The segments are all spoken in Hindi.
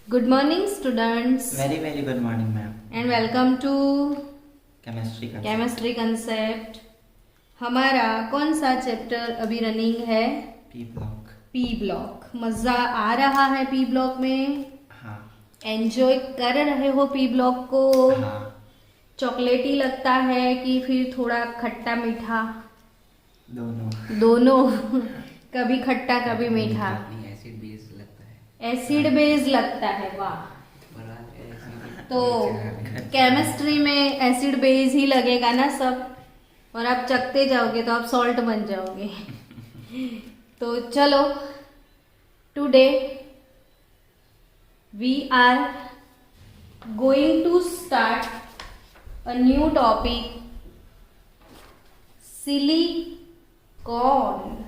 Good morning, students, Very very good morning, ma'am. and welcome to Chemistry concept. Chemistry concept. हमारा कौन सा चैप्टर अभी रनिंग है? P block. P block. मजा आ रहा है पी ब्लॉक में? हाँ. एंजॉय कर रहे हो पी ब्लॉक को? हाँ. चॉकलेटी लगता है कि फिर थोड़ा खट्टा मीठा? दोनों. दोनों। कभी खट्टा कभी मीठा। एसिड बेस लगता है। एसिड बेस लगता है, वाह। तो केमिस्ट्री में एसिड बेस ही लगेगा ना सब, और आप चखते जाओगे तो आप सॉल्ट बन जाओगे। तो चलो, today we are going to start a new topic, silicon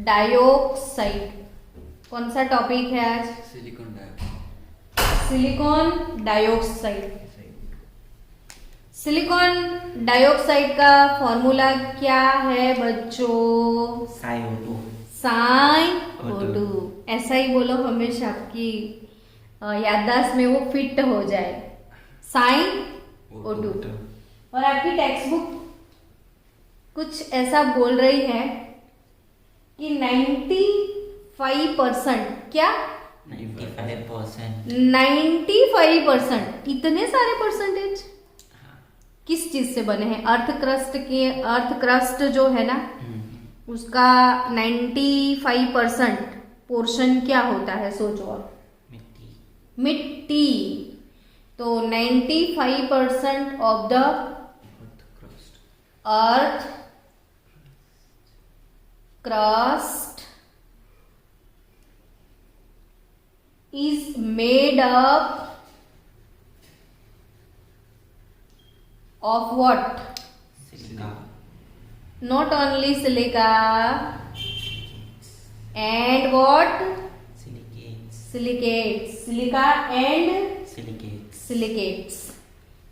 dioxide. कौन सा टॉपिक है आज? Silicon silicon dioxide. Silicon dioxide का फॉर्मूला क्या है बच्चों? SiO2. SiO2। ऐसा ही बोलो हमेशा, आपकी याददाश्त में वो फिट हो जाए। SiO2। और आपकी टेक्स्ट बुक कुछ ऐसा बोल रही है कि 95% क्या? 95%. 95%। इतने सारे परसेंटेज किस चीज से बने हैं? अर्थ क्रस्ट जो है ना, उसका 95% पोर्शन क्या होता है? सोचो आप। मिट्टी. मिट्टी। तो 95% of the earth crust is made up of what? Silica. Not only silica, and what? Silicates. Silicates. Silica and Silicates. silicates।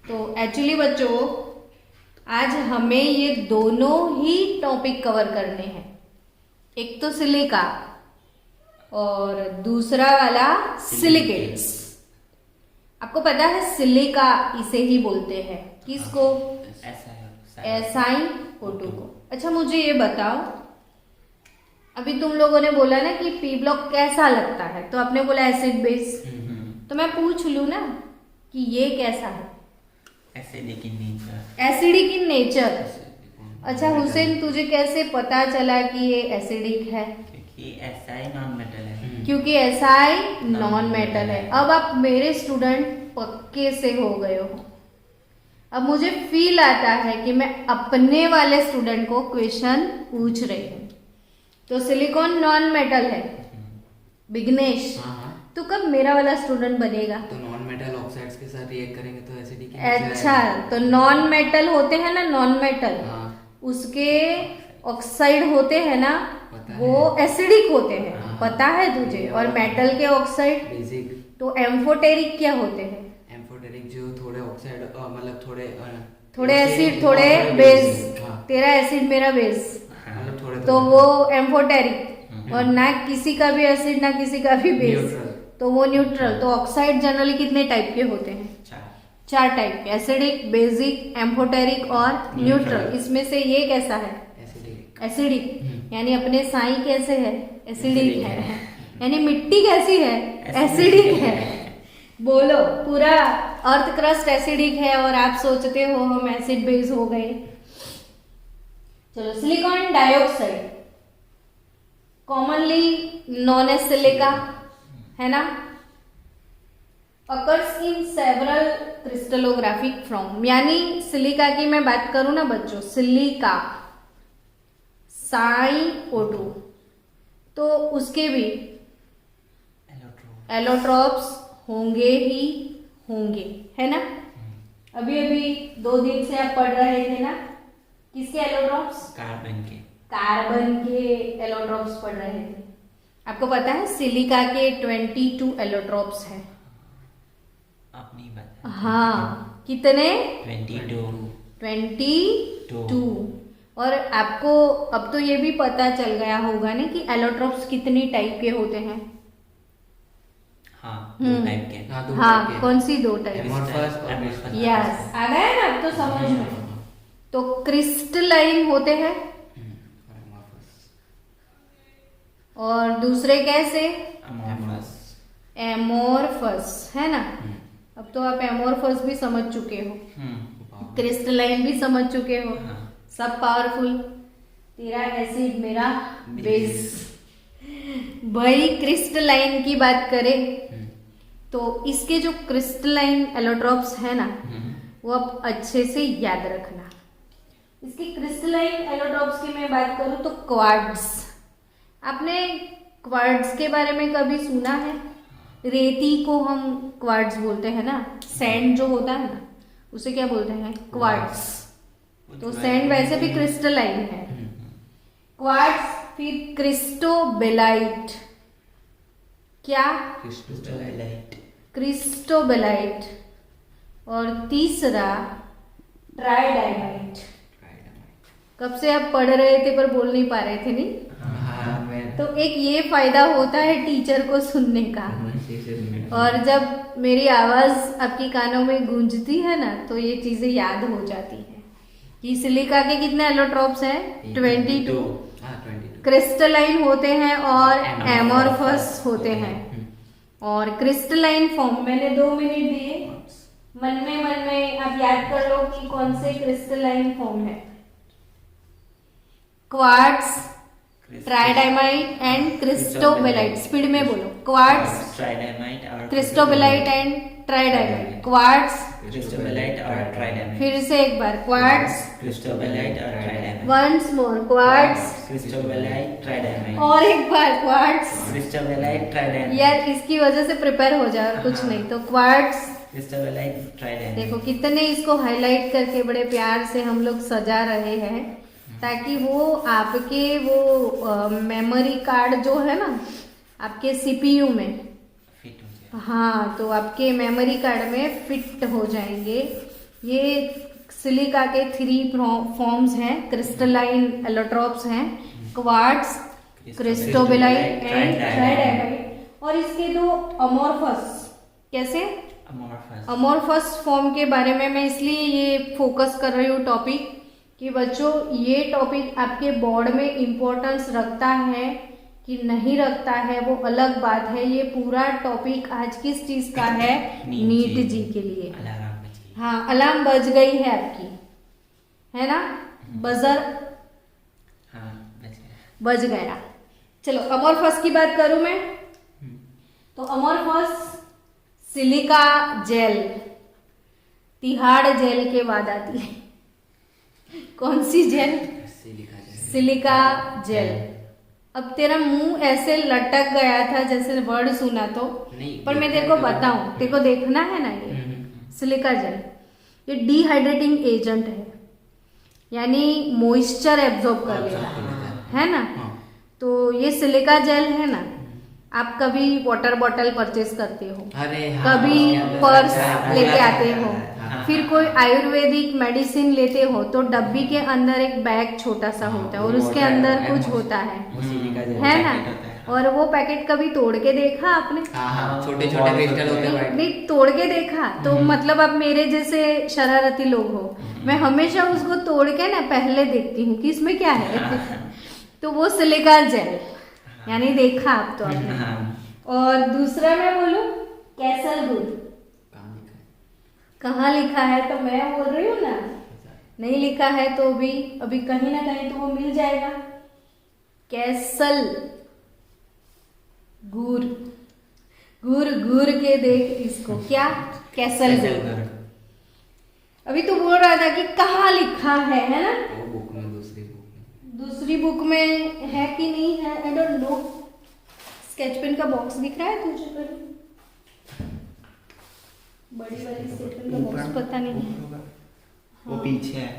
तो एक्चुअली बच्चों, आज हमें ये दोनों ही टॉपिक कवर करने हैं। एक तो सिलिका और दूसरा वाला सिलिकेट्स। आपको पता है सिलिका इसे ही बोलते हैं, किसको? SiO2 को। अच्छा, मुझे ये बताओ, अभी तुम लोगों ने बोला ना कि पी ब्लॉक कैसा लगता है, तो आपने बोला एसिड बेस। तो मैं पूछ लूं ना कि ये कैसा है? Acidic in nature. Acidic in nature. अच्छा हुसैन, तुझे कैसे पता चला कि ये एसिडिक है? क्योंकि SI नॉन मेटल है. क्योंकि SI नॉन मेटल है। अब आप मेरे स्टूडेंट पक्के से हो गए हो। अब मुझे फील आता है कि मैं अपने वाले स्टूडेंट को क्वेश्चन पूछ रही हूँ। तो सिलिकॉन नॉन मेटल है विघ्नेश, तो कब मेरा वाला स्टूडेंट बनेगा? तो नॉन मेटल ऑक्साइड्स के साथ रिएक्ट करेंगे तो एसिडिक। अच्छा, तो नॉन मेटल होते हैं ना, नॉन मेटल, उसके ऑक्साइड होते हैं ना, वो एसिडिक होते हैं, पता है तुझे। और मेटल के ऑक्साइड बेसिक। तो एम्फोटेरिक क्या होते हैं? एम्फोटेरिक जो थोड़े ऑक्साइड मतलब थोड़े एसिड थोड़े बेस। तेरा एसिड मेरा बेस, मतलब थोड़े तो वो एम्फोटेरिक। और ना किसी का भी एसिड ना किसी का भी बेस, तो वो न्यूट्रल। तो ऑक्साइड जनरली कितने टाइप के होते हैं? 4 टाइप के, एसिडिक, बेसिक, एम्फोटेरिक और न्यूट्रल। इसमें से ये कैसा है? एसिडिक। यानी अपने साई कैसे है? एसिडिक है। यानी मिट्टी कैसी है? एसिडिक है। बोलो, पूरा अर्थ क्रस्ट एसिडिक है और आप सोचते हो हम एसिड बेस हो गए। चलो, silicon dioxide commonly known as silica है ना, occurs in several crystallographic form. यानी सिलिका की मैं बात करूं ना बच्चों, सिलिका SiO2, तो उसके भी एलोट्रोप्स होंगे ही होंगे, है ना। अभी अभी 2 दिन से आप पढ़ रहे थे ना, किसके एलोट्रोप्स? कार्बन के एलोट्रोप्स पढ़ रहे थे। आपको पता है सिलिका के 22 एलोट्रोप्स हैं। अपनी बात. हाँ, कितने? 22. और आपको अब तो ये भी पता चल गया होगा ना कि एलोट्रोप्स कितनी टाइप के होते हैं। हाँ हम्म। दो टाइप के हाँ, दो हाँ टाइप के। कौन सी 2 टाइप? Amorphous और viscous। यस आ गया ना, अब तो समझ में। तो क्रिस्टलाइन होते हैं और amorphous। और दूसरे कैसे? अमोर्फस एमोर्फस, है ना। अब तो आप एमोर्फस भी समझ चुके हो, Wow। क्रिस्टलाइन भी समझ चुके हो, हाँ। सब पावरफुल। तेरा एसिड मेरा बेस। भाई क्रिस्टलाइन की बात करें तो इसके जो क्रिस्टलाइन एलोट्रॉप्स है ना, वो आप अच्छे से याद रखना। इसके क्रिस्टलाइन एलोट्रॉप्स की मैं बात करूं तो क्वार्ट्ज। आपने क्वार्ट्ज के बारे में कभी सुना है? रेती को हम क्वार्ट्ज बोलते हैं ना, सैंड जो होता है ना उसे क्या बोलते हैं? क्वार्ट्ज। तो सैंड वैसे भी क्रिस्टलाइन है। क्वार्ट्ज, फिर क्रिस्टोबेलाइट। क्या? क्रिस्टलाइट क्रिस्टोबेलाइट। और तीसरा ट्राइडाइमाइट। कब से आप पढ़ रहे थे पर बोल नहीं पा रहे थे, नहीं? हाँ, मैं तो एक ये फायदा होता है टीचर को सुनने का। और जब मेरी आवाज आपकी कानों में गूंजती है ना तो ये चीजें याद हो जाती हैं कि सिलिका के कितने एलोट्रॉप्स हैं? 22 हाँ 22। क्रिस्टलाइन होते हैं और एमोर्फस होते हैं। और क्रिस्टलाइन फॉर्म मैंने 2 मिनट दिए, मन में आप याद कर लो कि कौन से क्रिस्टलाइन फॉर्म है। Quartz, tridymite and cristobalite. Speed में बोलो। क्वार्ट्ज, ट्राइडाइमाइट और क्रिस्टोबेलाइट एंड ट्राइडाइमाइट। क्वार्ट्ज, क्रिस्टोबेलाइट और ट्राइडाइमाइट। फिर से एक बार। क्वार्ट्ज, क्रिस्टोबेलाइट और ट्राइडाइमाइट। Once more. क्वार्ट्ज, क्रिस्टोबेलाइट ट्राइडाइमाइट। और एक बार। क्वार्ट्ज। क्रिस्टोबेलाइट ट्राइडाइमाइट। यार इसकी वजह से प्रिपेयर हो जाओ और कुछ नहीं। तो क्वार्ट्ज, क्रिस्टोबेलाइट ट्राइडाइमाइट। देखो कितने इसको हाईलाइट करके बड़े प्यार से हम लोग सजा रहे हैं ताकि वो आपके वो मेमोरी कार्ड जो है ना आपके सीपीयू में, फिट हो जाए। हाँ तो आपके मेमोरी कार्ड में फिट हो जाएंगे। ये सिलिका के 3 फॉर्म्स हैं, क्रिस्टलाइन एलोट्रॉप्स हैं, क्वार्ट्ज, क्रिस्टोबेलाइट एंड ट्राइडाइमाइट। और इसके 2 अमोर्फस। कैसे? अमोर्फस। अमोर्फस फॉर्म के बारे में मैं इसलिए ये फोकस कर रही हूँ टॉपिक कि बच्चों ये टॉपिक आपके बोर्ड में इम्पोर्टेंस रखता है कि नहीं रखता है वो अलग बात है। ये पूरा टॉपिक आज किस चीज का है? नीट जी के लिए। अलार्म बज गई। हाँ अलार्म बज गई है आपकी, है ना? बजर हाँ बज गया। बज गया। चलो अमोर्फस की बात करूं मैं तो amorphous silica gel, Tihar jail के बाद आती है। कौन सी gel? Silica gel. Silica gel. अब तेरा मुंह ऐसे लटक गया था जैसे वर्ड सुना तो, नहीं, पर मैं देखा तेरे को है तो- बताऊं, तेरे को देखना है ना। ये सिलिका जेल ये डिहाइड्रेटिंग एजेंट है, यानी मॉइस्चर एब्जॉर्ब कर लेता है ना। हाँ। तो ये सिलिका जेल है ना, आप कभी वाटर बॉटल परचेज करते हो, अरे हाँ, कभी उसके अंदर पर्स अच्छा लेके आते हो, हाँ। फिर कोई आयुर्वेदिक मेडिसिन लेते हो तो डब्बी के अंदर एक बैग छोटा सा होता है और उसके अंदर कुछ होता है ना। और वो पैकेट कभी तोड़ के देखा आपने? हाँ, छोटे छोटे क्रिस्टल होते हैं नहीं, white। नहीं तोड़ के देखा तो मतलब आप मेरे जैसे शरारती लोग हो। मैं हमेशा उसको तोड़ के ना पहले देखती हूँ कि इसमें क्या है। तो वो सिलिका जेल, यानी देखा आप तो आपने। और दूसरा मैं बोलूं कैसल गुड। कहाँ लिखा है तो मैं बोल रही हूँ ना, नहीं लिखा है तो भी अभी कहीं ना कहीं तो वो मिल जाएगा। कैसल गुर, गुर गुर के देख इसको, क्या? कैसल गुर। अभी तो बोल रहा था कि कहाँ लिखा है ना? वो बुक में, दूसरी बुक में। दूसरी बुक में है कि नहीं है, I don't know. Sketch pen का बॉक्स दिख रहा है तुझे? पर बड़ी वाली स्केच पेन का बॉक्स पता नहीं है। वो पीछे है।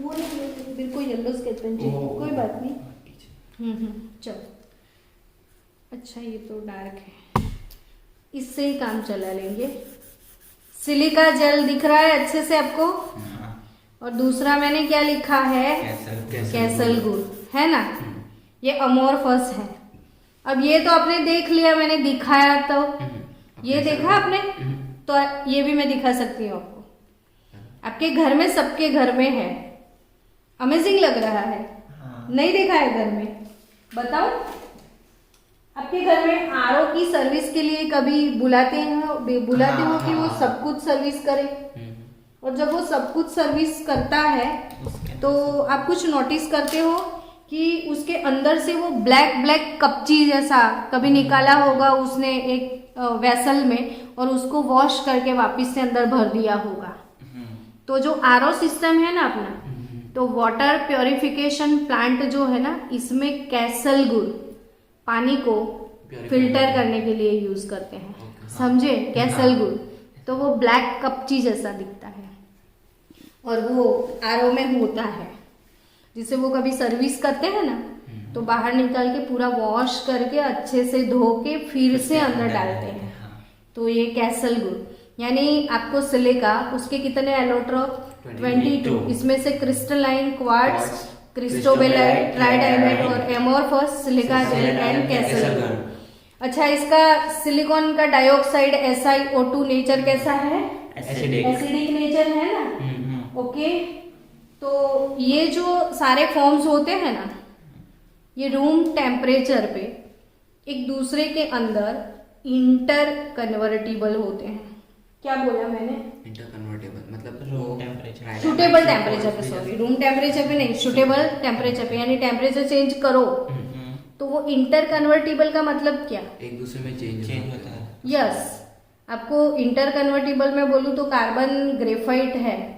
वो नहीं, मेरे को येलो स्केच पेन चाहिए। कोई बात नहीं। चलो अच्छा ये तो डार्क है, इससे ही काम चला लेंगे। सिलिका जेल दिख रहा है अच्छे से आपको? और दूसरा मैंने क्या लिखा है? कैसल गुड, है ना? ये अमोर्फस है। अब ये तो आपने देख लिया, मैंने दिखाया तो ये देखा आपने, तो ये भी मैं दिखा सकती हूँ आपको। आपके घर में, सबके घर में है। अमेजिंग लग रहा है। हाँ। नहीं देखा है घर में? बताओ, आपके घर में आरओ की सर्विस के लिए कभी बुलाते हो कि वो सब कुछ सर्विस करे? और जब वो सब कुछ सर्विस करता है तो आप कुछ नोटिस करते हो कि उसके अंदर से वो ब्लैक ब्लैक कपची जैसा कभी निकाला होगा उसने एक वेसल में, और उसको वॉश करके वापस से अंदर भर दिया होगा। तो जो आरओ सिस्टम है ना अपना, तो वाटर प्योरिफिकेशन प्लांट जो है ना, इसमें कैसल गुड़ पानी को फिल्टर करने के लिए यूज करते हैं। समझे? कैसल गुड़, तो वो ब्लैक कपची जैसा दिखता है और वो आरओ में होता है, जिसे वो कभी सर्विस करते हैं ना, तो बाहर निकाल के पूरा वॉश करके अच्छे से धो के फिर से अंदर डालते हैं। तो ये कैसल गुड़, यानी आपको सिलिका, उसके कितने एलोट्रोप? 22। इसमें से क्रिस्टलाइन क्वार्ट्ज, क्रिस्टोबेलाइट, ट्राइडाइमेट और amorphous, silica gel and castle गुड़। अच्छा, इसका सिलिकॉन का डाइऑक्साइड SiO2 नेचर कैसा है? एसिडिक नेचर है ना। ओके, तो ये जो सारे फॉर्म्स होते हैं ना, ये रूम टेम्परेचर पे एक दूसरे के अंदर इंटर कन्वर्टिबल होते हैं। क्या बोला मैंने? इंटर कन्वर्टेबल मतलब रूम टेम्परेचर, सूटेबल टेम्परेचर पे, सॉरी रूम टेम्परेचर पे नहीं, सूटेबल टेम्परेचर पे, यानी टेम्परेचर चेंज करो तो वो इंटर कन्वर्टिबल का मतलब क्या? एक दूसरे में चेंज होता है। यस, आपको इंटर कन्वर्टिबल में बोलूँ तो कार्बन ग्रेफाइट है,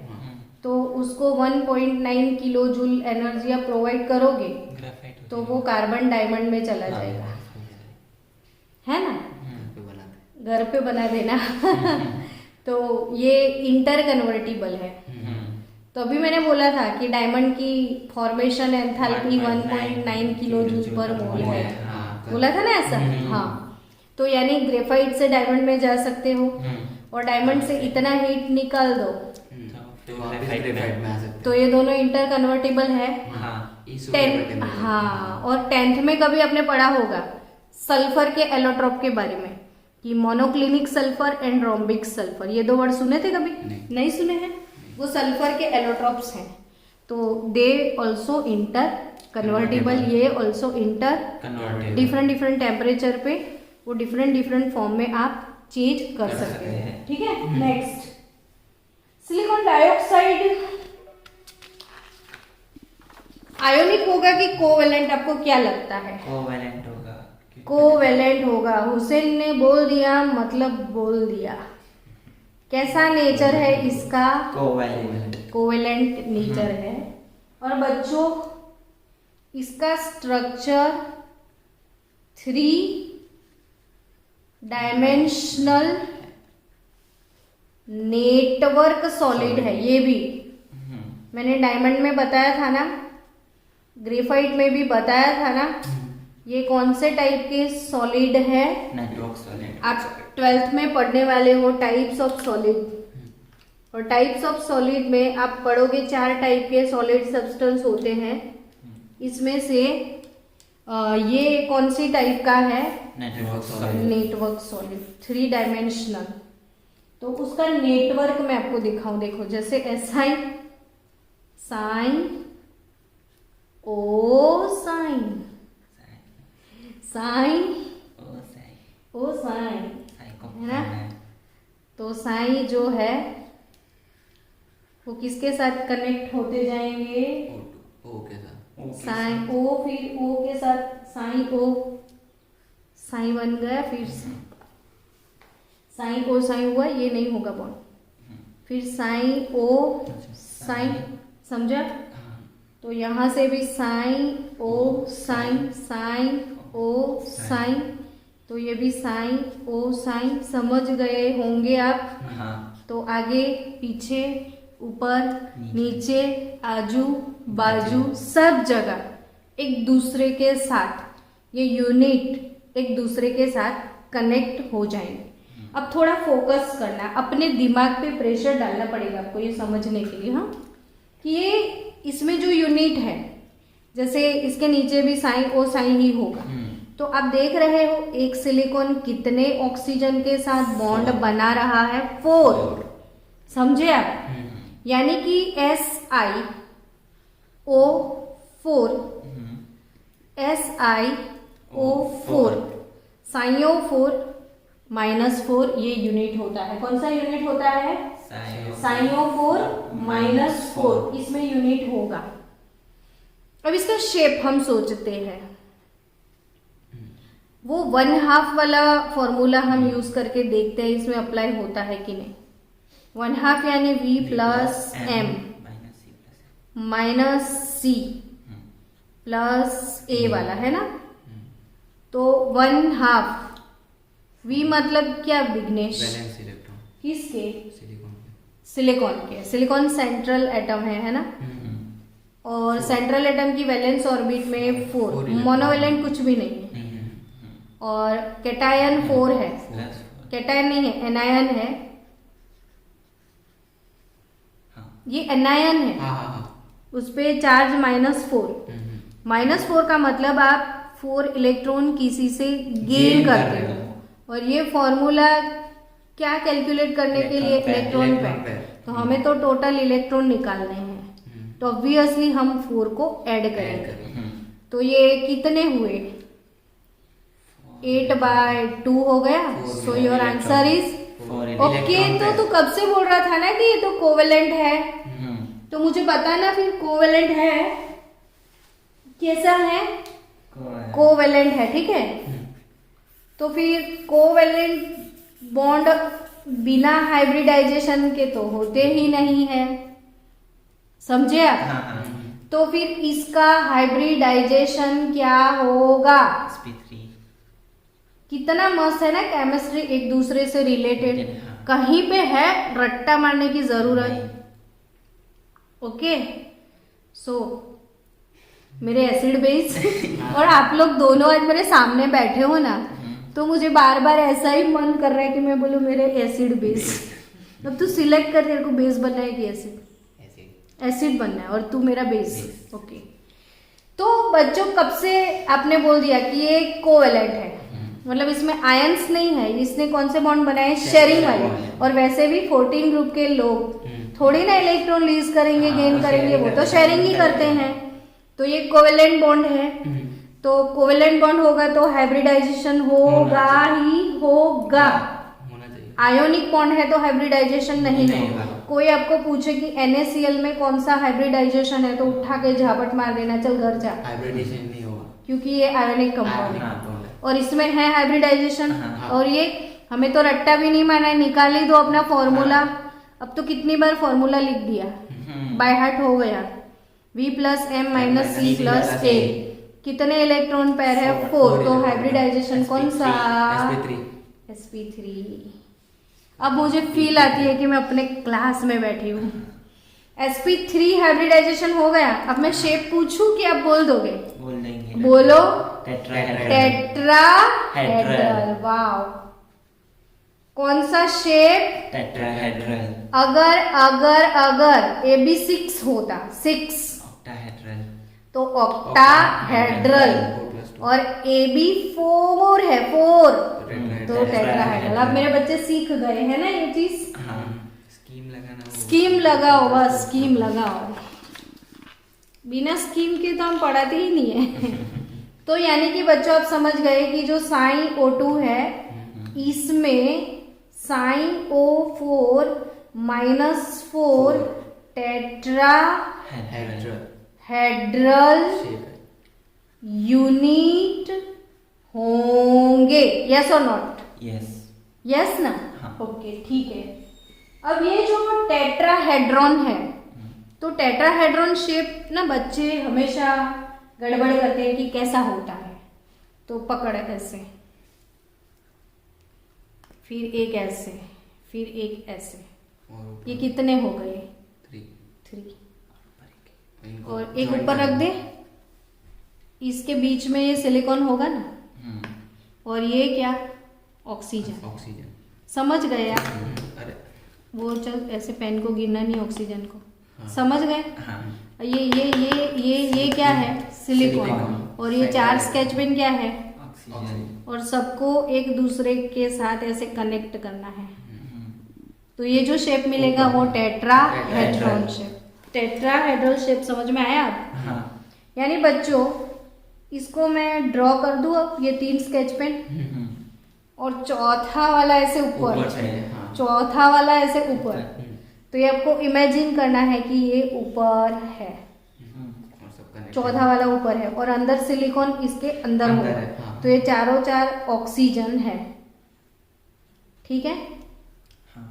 तो उसको 1.9 किलो जूल एनर्जी आप प्रोवाइड करोगे तो वो कार्बन डायमंड में चला जाएगा, है ना? घर पे बना देना। तो ये इंटर कन्वर्टिबल है। तो अभी मैंने बोला था कि डायमंड की formation enthalpy 1.9 kilo joule per मोल है, बोला था ना ऐसा? हाँ, तो यानी ग्रेफाइट से डायमंड में जा सकते हो और डायमंड से इतना हीट निकाल दो तो ये दोनों इंटर कन्वर्टेबल है। हाँ, और 10th में कभी आपने पढ़ा होगा सल्फर के एलोट्रोप के बारे में कि monoclinic sulphur and rhombic sulphur, ये 2 वर्ड सुने थे कभी? नहीं सुने हैं? वो सल्फर के एलोट्रोप्स हैं, तो दे ऑल्सो इंटर कन्वर्टेबल, ये also inter convertible. Different temperature पे वो डिफरेंट फॉर्म में आप चेंज कर सकते हैं। ठीक है, नेक्स्ट सिलिकॉन डाइऑक्साइड आयोनिक होगा कि कोवेलेंट? आपको क्या लगता है? कोवेलेंट होगा। कोवेलेंट होगा। हुसैन ने बोल दिया मतलब बोल दिया। कैसा नेचर है इसका? कोवेलेंट नेचर है। और बच्चों, इसका स्ट्रक्चर 3 डायमेंशनल नेटवर्क सॉलिड है। ये भी मैंने डायमंड में बताया था ना, ग्रेफाइट में भी बताया था ना, ये कौन से टाइप के सॉलिड है? Network solid. आप 12th में पढ़ने वाले हो टाइप्स ऑफ सॉलिड, और टाइप्स ऑफ सॉलिड में आप पढ़ोगे 4 टाइप के सॉलिड सब्सटेंस होते हैं। इसमें से ये कौन सी टाइप का है? Network solid, 3 dimensional. तो उसका नेटवर्क मैं आपको दिखाऊं, देखो जैसे SI sign O sign sign O sign, है ना? तो साइन जो है वो किसके साथ कनेक्ट होते जाएंगे? ओ के साथ। साइन ओ, फिर ओ के साथ साइन ओ, साइन बन गया, फिर साइन ओ साइन हुआ, ये नहीं होगा बॉन्ड, फिर साइन ओ साइन, समझा? तो यहाँ से भी sign O sign, sign O sign, तो ये भी साइन ओ साइन, समझ गए होंगे आप? हाँ। तो आगे पीछे ऊपर नीचे आजू बाजू सब जगह एक दूसरे के साथ ये यूनिट एक दूसरे के साथ कनेक्ट हो जाएंगे। अब थोड़ा फोकस करना है, अपने दिमाग पे प्रेशर डालना पड़ेगा आपको ये समझने के लिए, हाँ, कि ये इसमें जो यूनिट है, जैसे इसके नीचे भी साइन ओ साइन ही होगा, तो आप देख रहे हो एक सिलिकॉन कितने ऑक्सीजन के साथ बॉन्ड बना रहा है? 4। समझे आप? यानी कि SiO4 SiO4 साइओ4 -4 ये यूनिट होता है। कौन सा यूनिट होता है? साइओ4 -4 इसमें यूनिट होगा। अब इसका शेप हम सोचते हैं, वो 1/2 वाला फॉर्मूला हम यूज करके देखते हैं इसमें अप्लाई होता है कि नहीं। 1/2 यानी V plus M minus C plus A वाला है ना। तो 1/2 V मतलब क्या विघ्नेश? वैलेंस इलेक्ट्रॉन किसके? सिलिकॉन के। सिलिकॉन के। सिलिकॉन सेंट्रल एटम है ना। और सेंट्रल एटम की वैलेंस ऑर्बिट में 4, मोनोवेलेंट कुछ भी नहीं है। और कैटायन 4 है, कैटायन नहीं है, एनायन है। ये एनायन है, उस पे चार्ज -4। -4 का मतलब आप 4 इलेक्ट्रॉन किसी से गेन करते हो। और ये फॉर्मूला क्या कैलकुलेट करने के लिए? Electron pair. तो हमें तो टोटल इलेक्ट्रॉन निकालने हैं, तो ऑब्वियसली हम 4 को ऐड करेंगे। तो ये कितने हुए? 8/2 हो गया। So your answer is okay. तो तू कब से बोल रहा था ना कि ये तो कोवेलेंट है, तो मुझे बताना फिर कोवेलेंट है कैसा है? कोवेलेंट है, ठीक है। तो फिर कोवेलेंट बॉन्ड बिना हाइब्रिडाइजेशन के तो होते ही नहीं है, समझे आप? तो फिर इसका हाइब्रिडाइजेशन क्या होगा? sp3। कितना मस्त है ना केमिस्ट्री, एक दूसरे से रिलेटेड। कहीं पे है रट्टा मारने की जरूरत। ओके, सो मेरे एसिड बेस और आप लोग दोनों आज मेरे सामने बैठे हो ना, तो मुझे बार बार ऐसा ही मन कर रहा है कि मैं बोलूं मेरे एसिड बेस। अब तू सिलेक्ट कर, तेरे को बेस बनना है कि एसिड? एसिड बनना है। और तू मेरा बेस। ओके, तो बच्चों कब से आपने बोल दिया कि ये कोवेलेंट है, मतलब इसमें आयंस नहीं है। इसने कौन से बॉन्ड बनाए? शेयरिंग वाले। और वैसे भी 14 ग्रुप के लोग थोड़ी ना इलेक्ट्रॉन लीज करेंगे, गेन करेंगे, वो तो शेयरिंग ही करते हैं। तो ये कोवेलेंट बॉन्ड है, तो कोवेलेंट बॉन्ड होगा तो हाइब्रिडाइजेशन होगा ही होगा। आयोनिक बॉन्ड है तो हाइब्रिडाइजेशन नहीं होगा। कोई आपको पूछे कि NaCl में कौन सा हाइब्रिडाइजेशन है, तो उठा के झापट मार देना, चल घर जा। हाइब्रिडाइजेशन नहीं होगा क्योंकि ये आयोनिक कंपाउंड है और इसमें है हाइब्रिडाइजेशन। और ये हमें तो रट्टा भी नहीं माना है, निकाल ही दो अपना फॉर्मूला। अब तो कितनी बार फॉर्मूला लिख दिया, बाय हार्ट हो गया। V plus M minus C plus A। कितने इलेक्ट्रॉन पेयर है? 4। तो हाइब्रिडाइजेशन कौन सा? sp3। अब मुझे फील आती है कि मैं अपने क्लास में बैठी हूँ। sp3 हाइब्रिडाइजेशन हो गया। अब मैं शेप पूछूं कि आप बोल दोगे? बोल देंगे। बोलो। टेट्राहेड्रल। टेट्राहेड्रल। वाओ, कौन सा शेप? टेट्राहेड्रल। अगर अगर अगर AB6 होता, 6 ऑक्टाहेड्रल, तो ऑक्टाहेड्रल। और AB4 है, 4 तो टेट्राहेड्रल। अब मेरे बच्चे सीख गए हैं ना ये चीज। स्कीम लगाना, स्कीम लगाओ, बस स्कीम लगाओ। बिना स्कीम के तो हम पढ़ाते ही नहीं है। तो यानी कि बच्चों आप समझ गए कि जो SiO2 है इसमें SiO4 -4 टेट्राहेड्रल यूनिट होंगे। यस और नॉट? यस। यस ना? ओके, ठीक है। अब ये जो टेट्राहेड्रॉन है, तो टेट्राहेड्रॉन शेप ना बच्चे हमेशा गड़बड़ करते हैं कि कैसा होता है। तो पकड़ ऐसे, फिर एक ऐसे, फिर एक ऐसे। ये कितने हो गए? 3। और एक ऊपर रख दे, इसके बीच में ये सिलिकॉन होगा ना, और ये क्या? ऑक्सीजन। समझ गए आप? वो चल ऐसे पेन को गिरना नहीं, ऑक्सीजन को। समझ गए? ये क्या है? सिलिकॉन। और ये 4 स्केच पेन क्या है? ऑक्सीजन। और सबको एक दूसरे के साथ ऐसे कनेक्ट करना है। तो ये जो शेप मिलेगा वो टेट्राहेड्रॉन शेप। टेट्राहेड्रल शेप समझ में आया आप? हाँ। यानी बच्चों इसको मैं ड्रॉ कर दूं अब, ये 3 स्केच पेन, और चौथा वाला ऐसे ऊपर, हाँ। चौथा वाला ऐसे ऊपर। तो ये आपको इमेजिन करना है कि ये ऊपर है, और सब connected चौथा वाला ऊपर है, और अंदर सिलिकॉन इसके अंदर अंदर होगा। है, हाँ। तो ये चारों चार ऑक्सीजन है, ठीक है? हाँ।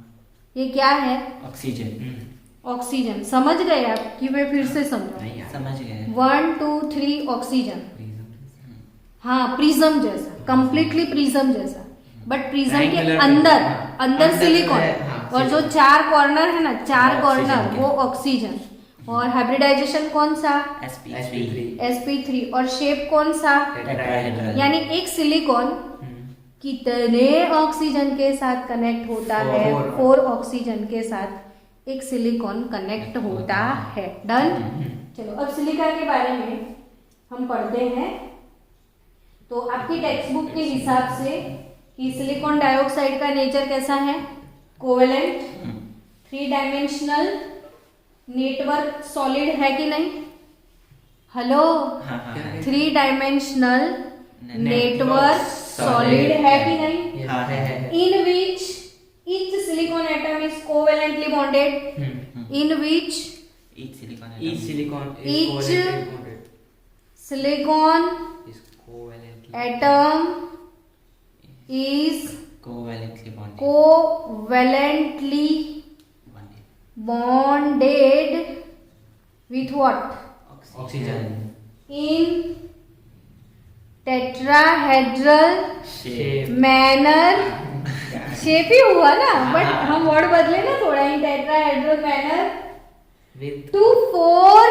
ये क्या है? ऑक्सीजन। ऑक्सीजन। समझ गए आप कि मैं फिर से समझाऊं? नहीं यार। समझ गए। 1 2 3 ऑक्सीजन। Prism। हाँ, प्रिज्म जैसा, कंप्लीटली प्रिज्म जैसा, बट प्रिज्म के Triangular अंदर, हाँ। अंदर सिलिकॉन, है, हाँ, और जो silicon। 4 कॉर्नर है ना, 4 वो कॉर्नर oxygen के। वो ऑक्सीजन। और हाइब्रिडाइजेशन कौन सा? sp3। sp3। और शेप कौन सा? टेट्राहेड्रल। यानी एक सिलिकॉन कितने ऑक्सीजन के साथ कनेक्ट होता है? 4 ऑक्सीजन के साथ एक सिलिकॉन कनेक्ट होता है। डन? चलो अब सिलिका के बारे में हम पढ़ते हैं। तो आपकी टेक्स्ट बुक के हिसाब से कि सिलिकॉन डाइऑक्साइड का नेचर कैसा है? कोवेलेंट, 3 डायमेंशनल नेटवर्क सॉलिड है कि नहीं? हेलो, हाँ हाँ 3 डायमेंशनल नेटवर्क सॉलिड है कि नहीं? हाँ है। In which each silicon atom is covalently bonded. In which Each silicon atom. Each silicon is Each covalently bonded. silicon Is covalently atom is covalently bonded. covalently bonded with what? oxygen In tetrahedral shape manner. Shape ही हुआ ना, बट हम वर्ड बदले ना थोड़ा। In tetrahedral manner with to 4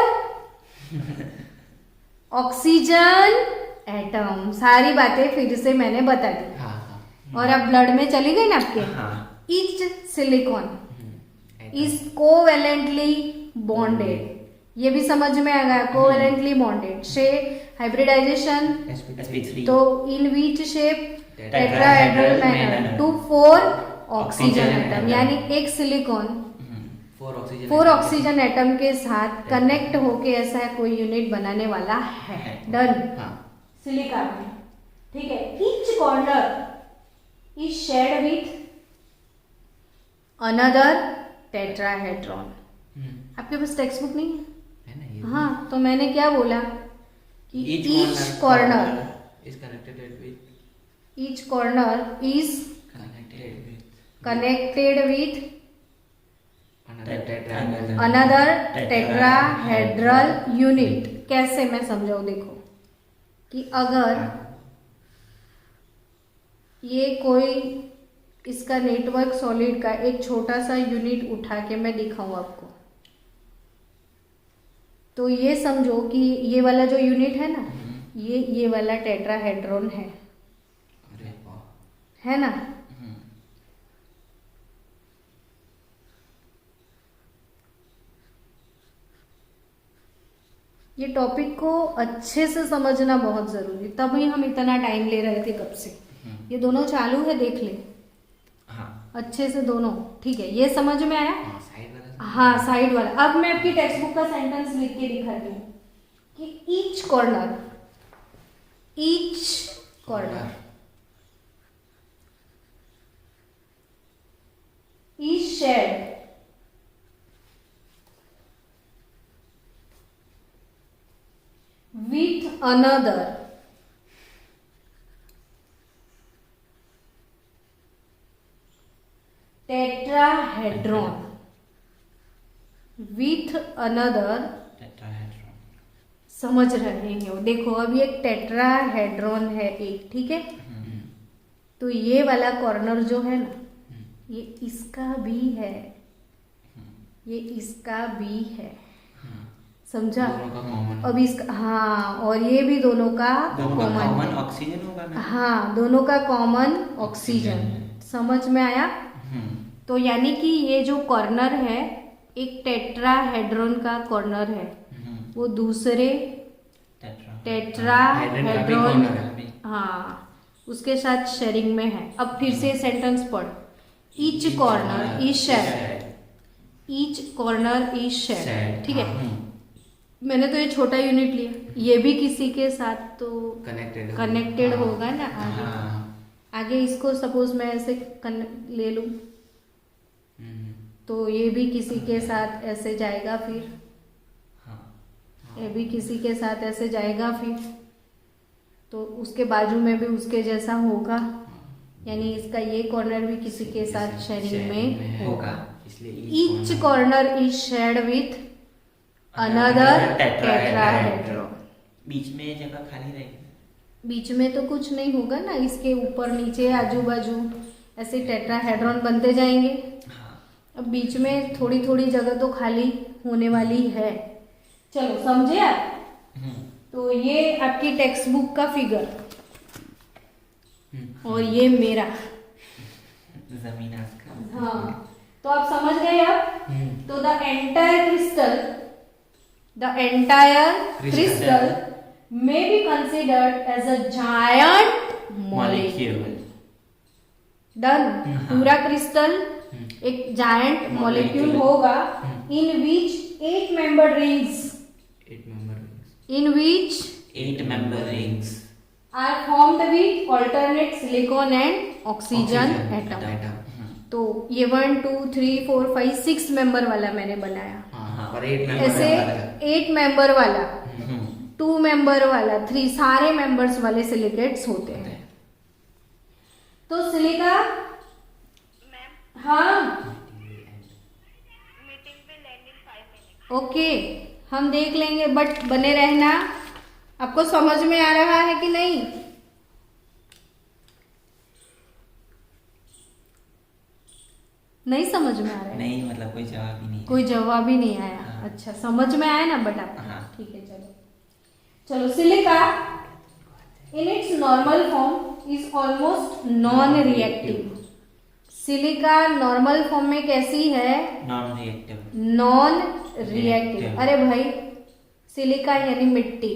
oxygen atom. सारी बातें फिर से मैंने बता दी, हाँ हाँ और अब ब्लड में चली गई ना आपके। हाँ। Each silicon is covalently bonded, ये भी समझ में आ गया। कोवेलेंटली बॉन्डेड से हाइब्रिडाइजेशन, sp3। तो in which shape? Tetrahedral tetrahedral manner manner to 4 oxygen Oxygen atom. atom। यानी एक सिलिकॉन 4 ऑक्सीजन एटम के साथ कनेक्ट होके ऐसा कोई यूनिट बनाने वाला है। डन? हाँ सिलिका में, ठीक है। Each corner is shared with another tetrahedron. आपके पास टेक्स्ट बुक नहीं है? है ना ये हाँ, तो मैंने क्या बोला कि Each each corner is connected with each corner is connected with connected with another tetrahedral another tetrahedral unit. कैसे मैं समझाऊं? देखो कि अगर ये कोई इसका नेटवर्क सॉलिड का एक छोटा सा यूनिट उठा के मैं दिखाऊं आपको, तो ये समझो कि ये वाला जो यूनिट है ना, ये वाला टेट्राहेड्रॉन है, अरे वाह है ना? ये टॉपिक को अच्छे से समझना बहुत जरूरी, तभी हम इतना टाइम ले रहे थे कब से। ये दोनों चालू है, देख ले हाँ। अच्छे से दोनों, ठीक है? ये समझ में आया? हाँ साइड वाला हाँ, साइड वाला। अब मैं आपकी टेक्स्ट बुक का सेंटेंस लिख के दिखाती हूँ कि each corner is shared with another tetrahedron with another tetrahedron. समझ रहे हो? देखो अब ये टेट्राहेड्रॉन है एक, ठीक है? तो ये वाला कॉर्नर जो है ना, ये इसका भी है, ये इसका भी है, समझा? दोनों का कॉमन अब इसका, हाँ, और ये भी दोनों का कॉमन कॉमन है। ऑक्सीजन होगा ना? हाँ, दोनों का कॉमन ऑक्सीजन। समझ में आया? तो यानी कि ये जो कॉर्नर है एक टेट्राहेड्रॉन का कॉर्नर है, वो दूसरे हेड्रॉन टेट्राहेड्रॉन, का भी corner है। हाँ, उसके साथ शेयरिंग में है। अब फिर से सेंटेंस पढ़, each corner is shared, each corner is shared, ठीक है। मैंने तो ये छोटा यूनिट लिया, ये भी किसी के साथ तो कनेक्टेड होगा ना आगे। आगे इसको सपोज मैं ऐसे ले लूं तो ये भी किसी के साथ ऐसे जाएगा, फिर ये भी किसी के साथ ऐसे जाएगा, फिर तो उसके बाजू में भी उसके जैसा होगा, यानी इसका ये कॉर्नर भी किसी के साथ शेयरिंग में होगा। Each corner is shared with another tetrahedron. बीच में जगह खाली रहेगी, बीच में तो कुछ नहीं होगा ना, इसके ऊपर नीचे आजू बाजू ऐसे टेट्राहेड्रॉन बनते जाएंगे। अब बीच में थोड़ी थोड़ी जगह तो खाली होने वाली है। चलो समझे आप? तो ये आपकी टेक्स्ट बुक का फिगर और ये मेरा जमीन आसमान। हाँ, तो आप समझ गए अब? तो the entire crystal may be considered as a giant molecule. Done. पूरा क्रिस्टल एक जायंट मॉलिक्यूल होगा in which 8 member rings are formed with alternate silicon and oxygen atom. तो ये 1 2 3 4 5 6 मेंबर वाला मैंने बनाया, ऐसे 8 मेंबर वाला, 2 मेंबर वाला, 3 सारे मेंबर्स वाले सिलिकेट्स होते हैं। तो सिलिका, हाँ ओके, हम देख लेंगे, बट बने रहना। आपको समझ में आ रहा है कि नहीं? नहीं समझ में आ रहा है? नहीं, मतलब कोई जवाब ही नहीं, कोई जवाब ही नहीं आया। हाँ। अच्छा, समझ में आया ना बट आपको? हाँ। ठीक है, चलो silica in its normal form is almost non reactive. Silica normal form में कैसी है? Non reactive. अरे भाई, सिलिका यानी मिट्टी।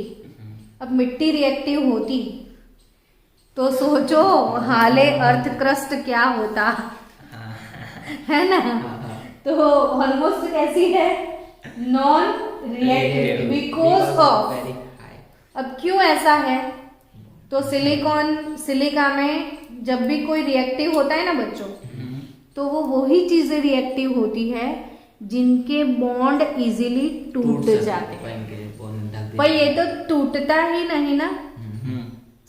अब मिट्टी रिएक्टिव होती तो सोचो हाले अर्थ क्रस्ट क्या होता, है ना? तो ऑलमोस्ट कैसी है? Non reactive because of. अब क्यों ऐसा है? तो सिलिका में जब भी कोई रिएक्टिव होता है ना बच्चों, तो वो वही चीजें रिएक्टिव होती है जिनके बॉन्ड इजीली टूट जाते हैं। पर ये तो टूटता ही नहीं ना,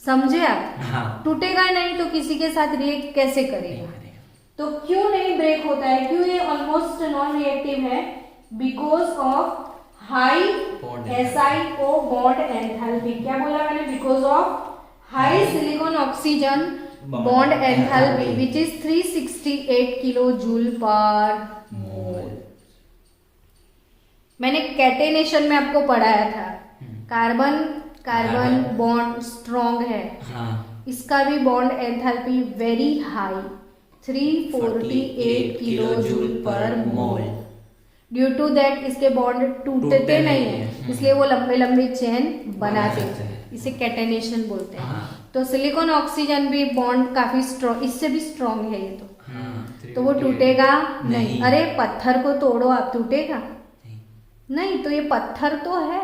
समझे आप? हाँ। टूटेगा नहीं तो किसी के साथ रिएक्ट कैसे करेगा? तो क्यों नहीं ब्रेक होता है? क्यों ये ऑलमोस्ट नॉन रिएक्टिव है? Because of high SiO bond enthalpy. क्या बोला मैंने? Because of high silicon oxygen bond enthalpy which is 368 kilo joule per mole. मैंने कैटेनेशन में आपको पढ़ाया था, कार्बन बॉन्ड स्ट्रॉन्ग है, इसका भी bond enthalpy very high 348 kilo joule per mole. Due to that इसके बॉन्ड टूटते नहीं है, इसलिए वो लंबे लंबे चेन बनाते हैं, इसे कैटेनेशन बोलते हैं। तो सिलिकॉन ऑक्सीजन भी बॉन्ड काफी स्ट्रॉन्ग, इससे भी स्ट्रॉन्ग है ये तो वो टूटेगा नहीं। अरे पत्थर को तोड़ो आप, टूटेगा नहीं। तो ये पत्थर तो है,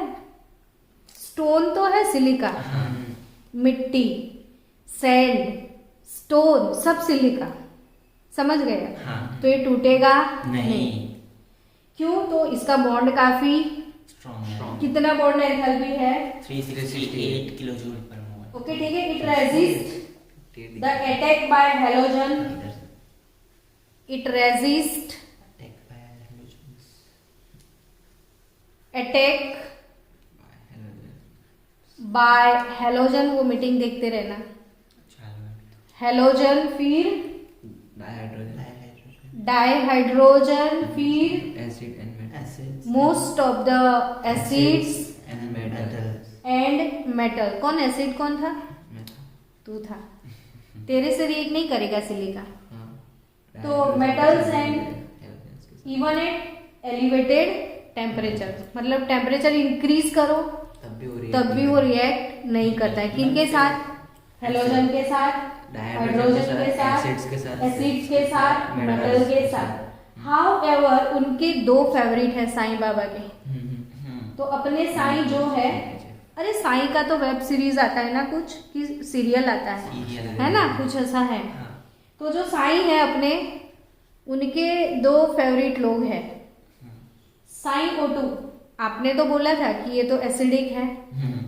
स्टोन तो है सिलिका, मिट्टी, सैंड, स्टोन सब सिलिका, समझ गए? तो ये टूटेगा नहीं। क्यों? तो इसका बॉन्ड काफी स्ट्रॉन्ग। कितना बॉन्ड एंथैल्पी है? 368 किलो जूल पर मोल। ओके, ठीक है। It resist the attack by halogen. It resist attack by halogen. वो मीटिंग देखते रहना। हैलोजन, फिर डाइहाइड्रोजन, फिर most of the acids and metal. कौन एसिड कौन था? तू था। तेरे से रिएक्ट नहीं करेगा सिलिका। तो metals and even at elevated temperature, मतलब टेम्परेचर इंक्रीज करो तब भी वो रिएक्ट नहीं करता है। किनके साथ? हेलोजन के साथ, हाइड्रोजन के साथ, एसिड्स के साथ, मेटल के साथ। हाउएवर उनके दो फेवरेट है साईं बाबा के। तो अपने साईं जो है, अरे साईं का तो वेब सीरीज आता है ना कुछ, कि सीरियल आता है ना, कुछ ऐसा है। तो जो साईं है अपने, उनके दो फेवरेट लोग हैं। साईं O2, आपने तो बोला था कि ये तो एसिडिक है,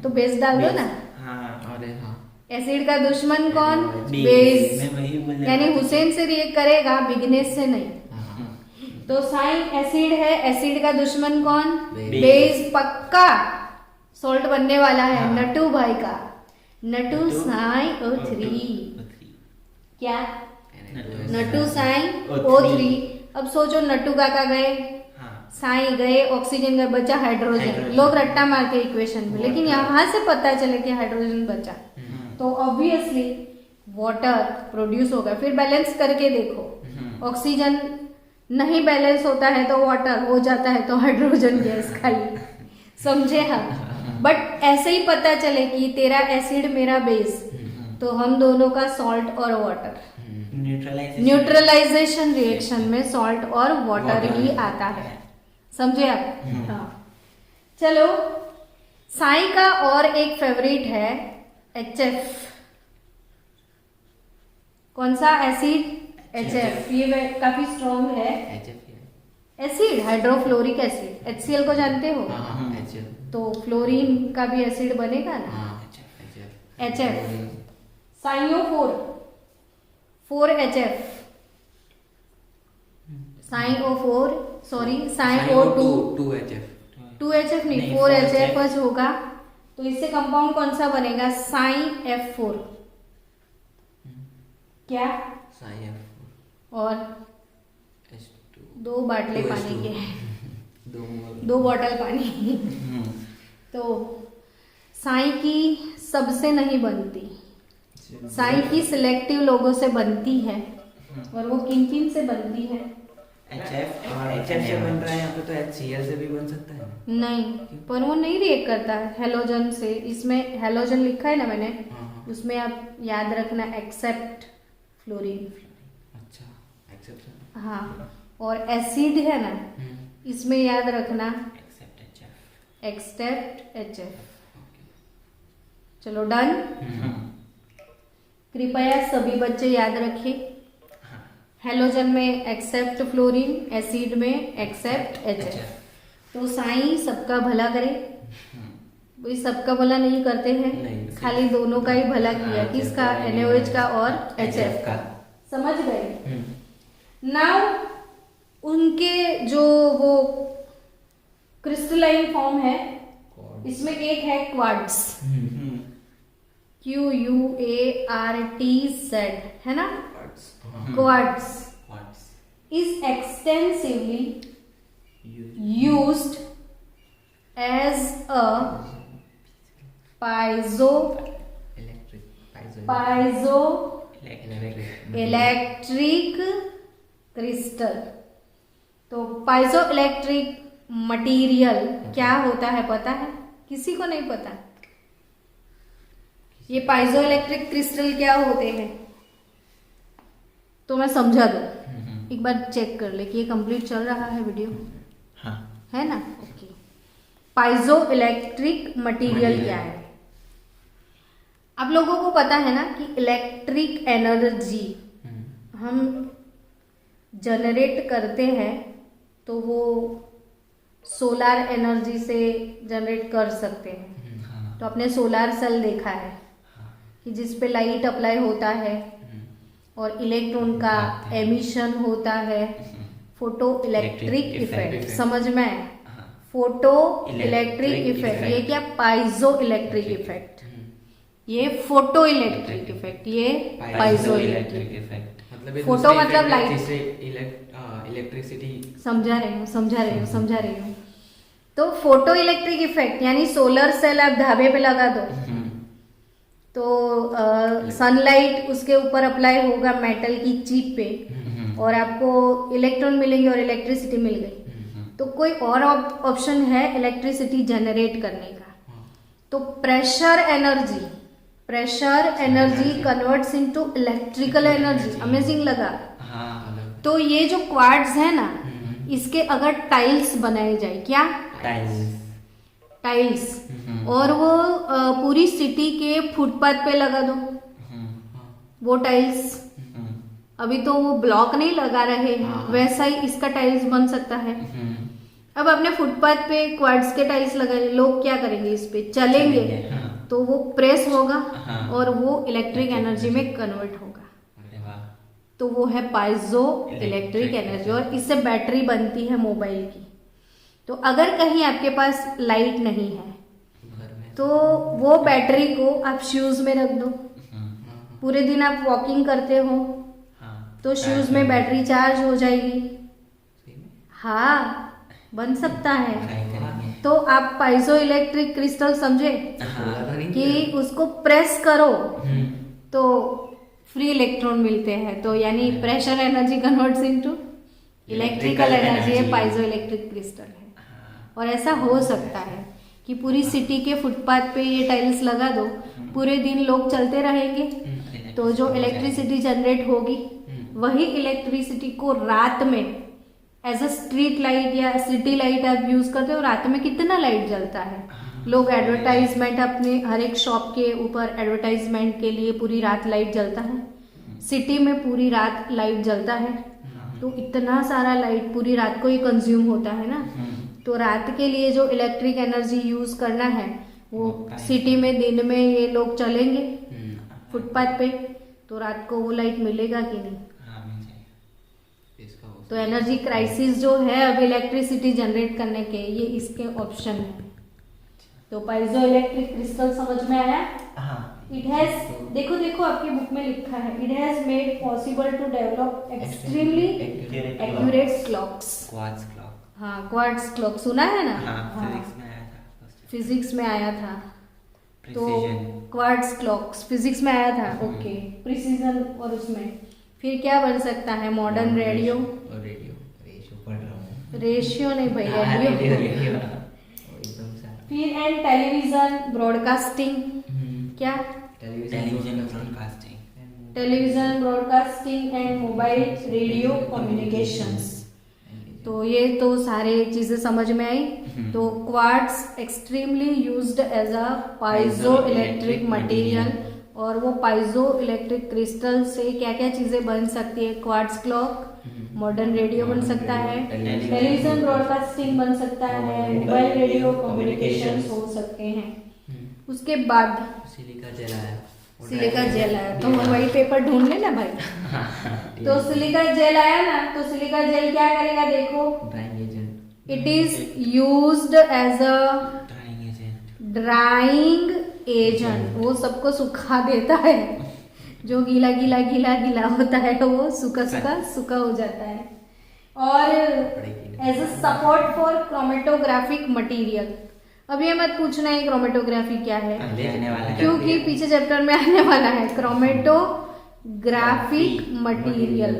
तो बेस डाल दो ना। अरे हाँ, एसिड का दुश्मन कौन? बेस। मैं वही बोल रहा यानी था। हुसैन से रिएक्ट करेगा, बिगनेस से नहीं। तो साईं एसिड है, एसिड का दुश्मन कौन? बेस। पक्का सॉल्ट बनने वाला है नटू भाई का। नटू साईं O3। क्या? नटू साईं O3। अब सोचो नटू काका गए, साईं गए, ऑक्सीजन का बचा हाइड्रोजन। लोग रट्टा मारते इक्वेशन में, लेकिन यहाँ से पता चले कि हाइड्रोजन बचा, तो ऑब्वियसली वाटर प्रोड्यूस होगा। फिर बैलेंस करके देखो, ऑक्सीजन नहीं बैलेंस होता है तो वाटर हो जाता है, तो हाइड्रोजन गैस खाली। समझे हम? बट ऐसे ही पता चले कि तेरा एसिड मेरा बेस, तो हम दोनों का सॉल्ट और वाटर, न्यूट्रलाइजेशन रिएक्शन में सॉल्ट और वाटर ही आता है। समझे आप? हाँ। चलो, साईं का और एक फेवरेट है HF। कौन सा एसिड? HF। ये काफी स्ट्रॉन्ग है। एसिड हाइड्रोफ्लोरिक एसिड, HCl को जानते हो? तो फ्लोरीन का भी एसिड बनेगा ना, HF। साइओ 4HF, साइओ4, सॉरी साइओ2, 2HF नहीं 4HF होगा। तो इससे कंपाउंड कौन सा बनेगा? साइF4। क्या? और दो बाटले पानी के, दो बॉटल पानी। तो साईं की सबसे नहीं बनती, साईं की सिलेक्टिव लोगों से बनती है। और वो किन किन से बनती है? HF से बन रहा है यहाँ पे, तो HCl से भी बन सकता है। नहीं, पर वो नहीं रिएक्ट करता है हेलोजन से। इसमें हेलोजन लिखा है ना मैंने, उसमें आप याद रखना एक्सेप्ट फ्लोरीन। अच्छा, एक्सेप्ट। हाँ, और एसिड है ना, इसमें याद रखना एक्सेप्ट HF। चलो डन। कृपया सभी बच्चे याद रखें, हेलोजन में एक्सेप्ट फ्लोरीन, एसिड में एक्सेप्ट HF। तो साईं सबका भला करे। वही सबका भला नहीं करते हैं, खाली दोनों का ही भला किया, किसका? NaOH का और HF का। समझ गए? नाउ उनके जो वो क्रिस्टलाइन फॉर्म है, इसमें एक है क्वार्ट्ज, QUARTZ, है ना? Quartz is extensively used as a piezoelectric crystal। तो पाइजोइलेक्ट्रिक मटेरियल क्या होता है पता है? किसी को नहीं पता। ये पाइजोइलेक्ट्रिक क्रिस्टल क्या होते हैं? तो मैं समझा दूं, एक बार चेक कर ले कि ये कंप्लीट चल रहा है वीडियो। हाँ। है ना? ओके। पाइजोइलेक्ट्रिक मटेरियल क्या है? आप लोगों को पता है ना कि इलेक्ट्रिक एनर्जी हम जनरेट करते हैं, तो वो सोलार एनर्जी से जनरेट कर सकते हैं। तो आपने सोलार सेल देखा है कि जिस पे लाइट अप्लाई होता है और इलेक्ट्रॉन का एमिशन होता है, फोटो इलेक्ट्रिक इफेक्ट। समझ में? Photo electric effect. ये क्या? पाइजो इलेक्ट्रिक इफेक्ट। ये फोटो इलेक्ट्रिक इफेक्ट, ये पाइजो इलेक्ट्रिक इफेक्ट। फोटो मतलब लाइट, इलेक्ट्रिसिटी। समझा रही हूँ। तो फोटो इलेक्ट्रिक इफेक्ट यानी सोलर सेल आप ढाबे पे लगा दो, तो सनलाइट उसके ऊपर अप्लाई होगा मेटल की चिप पे, और आपको इलेक्ट्रॉन मिलेंगे और इलेक्ट्रिसिटी मिल गई। तो कोई और ऑप्शन है इलेक्ट्रिसिटी जनरेट करने का? तो pressure pressure energy converts into electrical energy. Amazing लगा। हाँ तो ये जो क्वार्ट्ज है ना, इसके अगर टाइल्स बनाए जाए, क्या टाइल्स, और वो पूरी सिटी के फुटपाथ पे लगा दो वो टाइल्स। अभी तो वो ब्लॉक नहीं लगा रहे हैं, वैसा ही इसका टाइल्स बन सकता है। अब अपने फुटपाथ पे क्वार्ट्ज के टाइल्स लगाए, लोग क्या करेंगे, इस पे चलेंगे, तो वो प्रेस होगा और वो इलेक्ट्रिक एनर्जी में कन्वर्ट होगा। तो वो है पाइजो इलेक्ट्रिक एनर्जी, और इससे बैटरी बनती है मोबाइल की। तो अगर कहीं आपके पास लाइट नहीं है तो वो बैटरी को आप शूज में रख दो। पूरे दिन आप वॉकिंग करते हो तो शूज में बैटरी चार्ज हो जाएगी। हाँ, बन सकता है। तो आप पाइजो इलेक्ट्रिक क्रिस्टल समझे कि उसको प्रेस करो तो फ्री इलेक्ट्रॉन मिलते हैं। तो यानी pressure energy converts into electrical energy है, पाइजो इलेक्ट्रिक क्रिस्टल है। और ऐसा हो सकता है कि पूरी सिटी के फुटपाथ पे ये टाइल्स लगा दो, पूरे दिन लोग चलते रहेंगे, तो जो इलेक्ट्रिसिटी जनरेट होगी वही इलेक्ट्रिसिटी को रात में एज अ स्ट्रीट लाइट या सिटी लाइट आप यूज करते हो। रात में कितना लाइट जलता है, लोग एडवर्टाइजमेंट, अपने हर एक शॉप के ऊपर एडवर्टाइजमेंट के लिए पूरी रात लाइट जलता है। सिटी में पूरी रात लाइट जलता है, तो इतना सारा लाइट पूरी रात को ही कंज्यूम होता है ना। तो रात के लिए जो इलेक्ट्रिक एनर्जी यूज करना है वो सिटी में दिन में ये लोग चलेंगे फुटपाथ पे, तो रात को वो लाइट मिलेगा कि नहीं। तो एनर्जी क्राइसिस जो है अब इलेक्ट्रिसिटी जनरेट करने के, ये इसके ऑप्शन है। तो पाइजो इलेक्ट्रिक क्रिस्टल समझ में आया। इट हैज, देखो देखो आपकी बुक में लिखा है, it has made possible to develop extremely accurate clocks. हाँ, क्वार्ट्ज क्लॉक सुना है ना। फिजिक्स में आया था। तो क्वार्ट्ज क्लॉक्स फिजिक्स में आया था। Okay, precision. और उसमें फिर क्या बन सकता है, मॉडर्न रेडियो रेशियो नहीं भाई, रेडियो। फिर एंड टेलीविजन ब्रॉडकास्टिंग, क्या television broadcasting and mobile radio communications. तो ये तो सारे चीजें समझ में आई। तो quartz extremely used as a piezo electric material, और वो पाइजो इलेक्ट्रिक क्रिस्टल से क्या क्या चीजें बन सकती है, क्वार्ट्ज क्लॉक, मॉडर्न रेडियो बन सकता है, टेलीविजन ब्रॉडकास्टिंग बन सकता है, मोबाइल रेडियो कम्युनिकेशन हो सकते हैं। उसके बाद सिलिका जेल आया, तो व्हाइट पेपर ढूंढ लेना भाई। तो सिलिका जेल आया ना, तो सिलिका जेल क्या करेगा, देखो, it is used as a drying agent. वो सबको सुखा देता है, जो गीला गीला गीला गीला होता है वो सूखा हो जाता है। और as a support for chromatographic material. अब ये मत पूछना है क्रोमेटोग्राफी क्या है, क्योंकि पीछे चैप्टर में आने वाला है क्रोमेटोग्राफिक मटेरियल।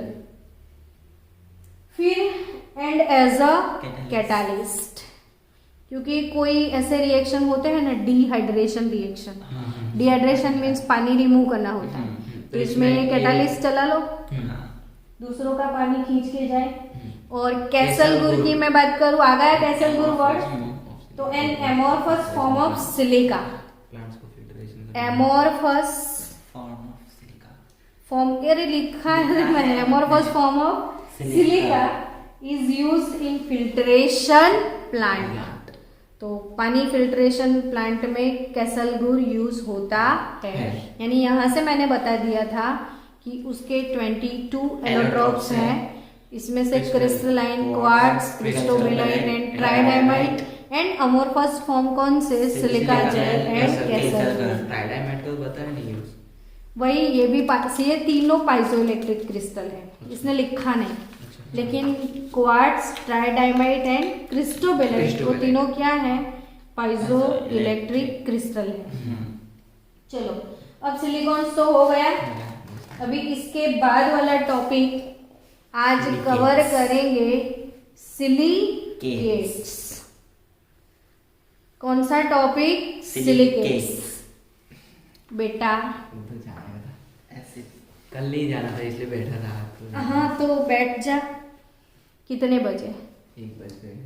फिर एंड एज अ कैटालिस्ट, क्योंकि कोई ऐसे रिएक्शन होते हैं ना, डिहाइड्रेशन रिएक्शन। डिहाइड्रेशन मीन्स पानी रिमूव करना होता है, तो इसमें कैटालिस्ट चला लो, दूसरों का पानी खींच के जाए। और कैसल गुर की मैं बात करूं, आ गया कैसल गुर वर्ड। तो an amorphous form of silica, amorphous form के लिखा है मैंने, amorphous form of silica is used in filtration plant. तो पानी फिल्ट्रेशन प्लांट में कैसल गुर यूज होता है। यानी यहाँ से मैंने बता दिया था कि उसके 22 एलोट्रोप्स हैं, इसमें से crystalline, quartz, cristobalite and tridymite and amorphous form कौन से, सिलिका जेल एंड कैसल गुर। ट्राइडाइमाइट को बता नहीं यूज, वही ये भी ये तीनों पाइजो इलेक्ट्रिक क्रिस्टल है, इसने लिखा नहीं, लेकिन क्वार्ट्ज, ट्राइडाइमाइट एंड क्रिस्टोबेलाइट वो तीनों क्या है, पाइजो इलेक्ट्रिक क्रिस्टल है। चलो, अब सिलिकॉन तो हो गया। अभी इसके बाद वाला टॉपिक आज कवर करेंगे सिलिकेट्स। कौन सा टॉपिक, सिलिकेट्स। बेटा। वो तो जाने था, ऐसे कल नहीं जाना था इसलिए बैठा था तो। हाँ तो बैठ जा। कितने बजे? 1 बज गए।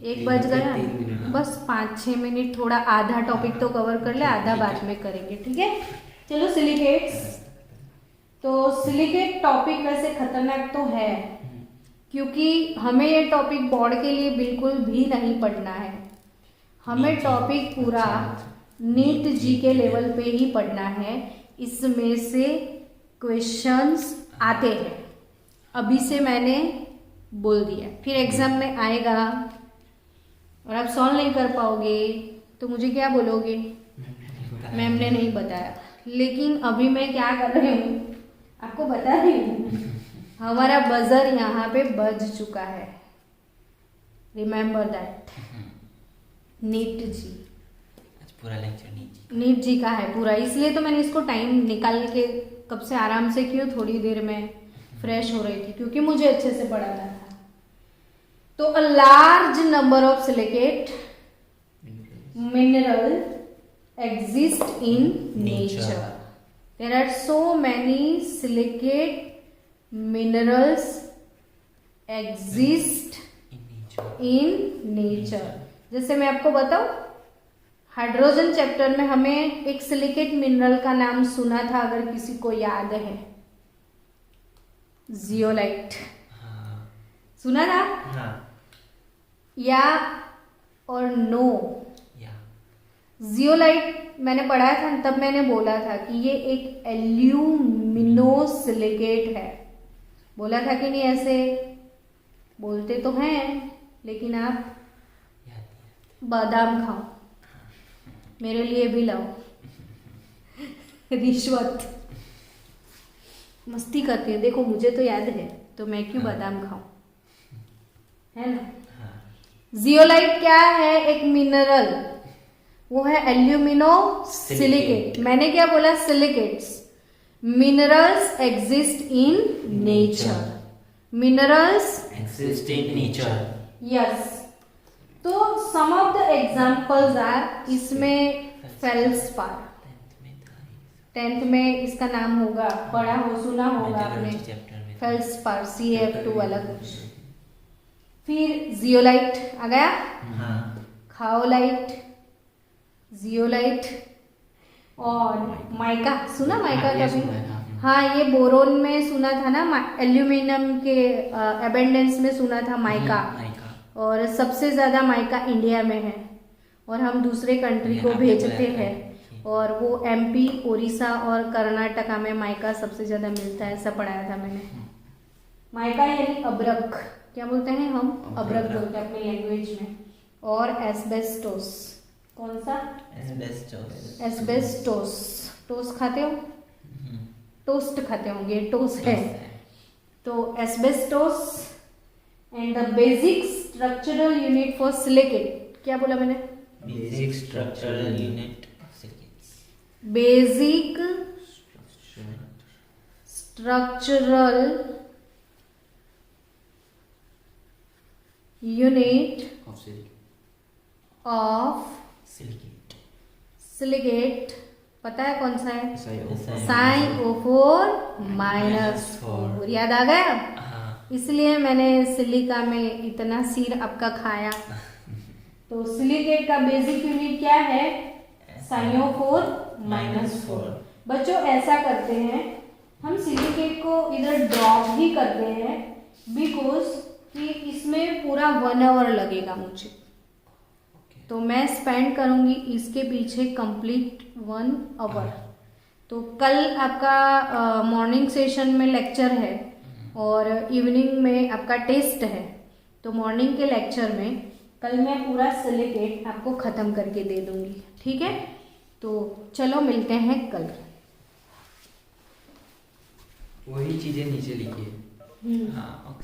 1 बज गया। 3 मिनट। बस 5-6 मिनट, थोड़ा आधा टॉपिक तो कवर कर ले, आधा बाद में करेंगे, ठीक है। चलो सिलिकेट्स। तो सिलिकेट टॉपिक वैसे खतरनाक तो है, क्योंकि हमें ये टॉपिक बोर्ड के लिए बिल्कुल भी नहीं पढ़ना है। हमें टॉपिक पूरा नीट जी के लेवल पे ही पढ़ना है। इसमें से क्वेश्चंस आते हैं, अभी से मैंने बोल दिया। फिर एग्जाम में आएगा और आप सॉल्व नहीं कर पाओगे तो मुझे क्या बोलोगे? मैम ने नहीं बताया। लेकिन अभी मैं क्या कर रही हूँ आपको बता रही हूँ, हमारा बजर यहाँ पे बज चुका है। Remember that. नीट जी, आज पूरा लेक्चर नीट जी का है पूरा, इसलिए तो मैंने इसको टाइम निकाल के कब से आराम से क्यों थोड़ी देर में फ्रेश हो रही थी, क्योंकि मुझे अच्छे से पढ़ाना था। तो a large number of silicate mineral exist in nature. There are so many silicate minerals exist in nature. जैसे मैं आपको बताऊं, हाइड्रोजन चैप्टर में हमें एक सिलिकेट मिनरल का नाम सुना था, अगर किसी को याद है, जियोलाइट। सुना था? हाँ। या और नो? या। जियोलाइट मैंने पढ़ा था, तब मैंने बोला था कि ये एक एल्यूमिनो सिलिकेट है। बोला था कि नहीं? ऐसे बोलते तो हैं, लेकिन आप बादाम खाओ, मेरे लिए भी लाओ। रिश्वत मस्ती करती है, देखो मुझे तो याद है, तो मैं क्यों बादाम खाऊं, है ना। जियोलाइट क्या है? एक मिनरल, वो है एल्यूमिनो सिलिकेट। मैंने क्या बोला? Silicates. Minerals exist in nature. Minerals Exist in nature. Yes. तो सम ऑफ द एग्जाम्पल्स आर, इसमें फेल्सपार, 10th में इसका नाम होगा, पढ़ा हो, सुना होगा आपने, फेल्सपार, CF2 वाला कुछ। फिर जियोलाइट आ गया, खाओलाइट, जियोलाइट, और माइका। सुना माइका कभी? हाँ, ये बोरोन में सुना था ना, एल्यूमिनियम के एबेंडेंस में सुना था माइका। और सबसे ज़्यादा माइका इंडिया में है, और हम दूसरे कंट्री को भेजते हैं, और वो MP, उड़ीसा और कर्नाटका में माइका सबसे ज़्यादा मिलता है, ऐसा पढ़ाया था मैंने। माइका यानी अब्रक, क्या बोलते हैं हम? अब्रक बोलते हैं अपनी लैंग्वेज में। और एस्बेस्टोस, कौन सा? एस्बेस्टोस। टोस्ट खाते हो? टोस्ट खाते होंगे, टोस्ट है। तो asbestos. And the basic structural unit for silicate, क्या बोला मैंने? Basic structural unit basic structural unit of silicate. पता है कौन सा है? SiO4 -4। याद आ गया? इसलिए मैंने सिलिका में इतना सिर आपका खाया। तो सिलिकेट का बेसिक यूनिट क्या है? SiO4 -4। बच्चों ऐसा करते हैं, हम सिलिकेट को इधर ड्रॉप ही करते हैं, बिकॉज कि इसमें पूरा 1 आवर लगेगा मुझे, तो मैं स्पेंड करूंगी इसके पीछे कंप्लीट 1 आवर। तो कल आपका मॉर्निंग सेशन में लेक्चर है और इवनिंग में आपका टेस्ट है। तो मॉर्निंग के लेक्चर में कल मैं पूरा सिलिकेट आपको ख़त्म करके दे दूंगी, ठीक है। तो चलो मिलते हैं कल। वही चीजें नीचे लिखी है। हाँ।